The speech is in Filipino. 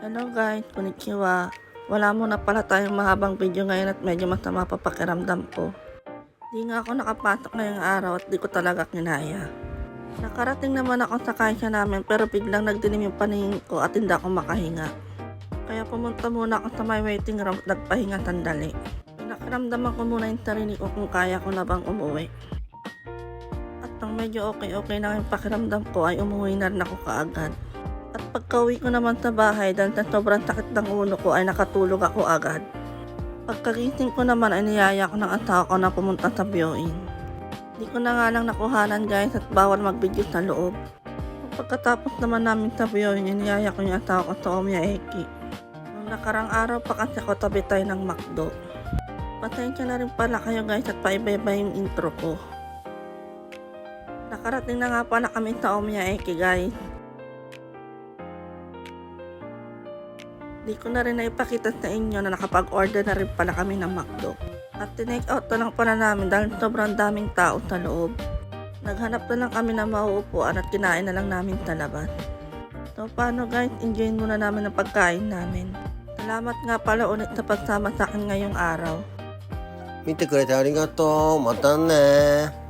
Hello guys, konnichiwa. Wala muna pala tayong mahabang video ngayon at medyo masama pa pakiramdam ko. Di nga ako nakapasok ngayong araw at di ko talaga kinaya. Nakarating naman ako sa kaya namin pero biglang nagdilim yung paningin ko at hindi ako makahinga. Kaya pumunta muna ako sa my waiting room at nagpahinga sandali. Pinakiramdaman ko muna yung sarili ko kung kaya ko na bang umuwi. At nang medyo okay na yung pakiramdam ko ay umuwi na rin ako kaagad. At pagka-uwi ko naman sa bahay dahil sa sobrang sakit ng ulo ko ay nakatulog ako agad. Pagkagising ko naman ay niyaya ko ng asawa ko na pumunta sa viewing. Di ko na nga lang nakuhanan guys at bawal mag-video sa loob. Pagkatapos naman namin sa viewing ay niyaya ko yung asawa ko sa Omiyaeki. Nung nakarang araw pa kasi ako tabi tayo ng McDo. Pasensya na rin pala kayo guys at paiba-iba yung intro ko. Nakarating na nga pala kami sa Omiyaeki guys. Di ko na rin naipakita sa inyo na nakapag-order na rin pala kami ng McDo. At tinake out na lang pala namin dahil sobrang daming tao sa loob. Naghanap na lang kami ng mauupuan at kinain na lang namin sa labas. So paano guys, enjoyin muna namin ang pagkain namin. Salamat nga pala ulit sa pagsama sa akin ngayong araw. 見てくれてありがとう。またね。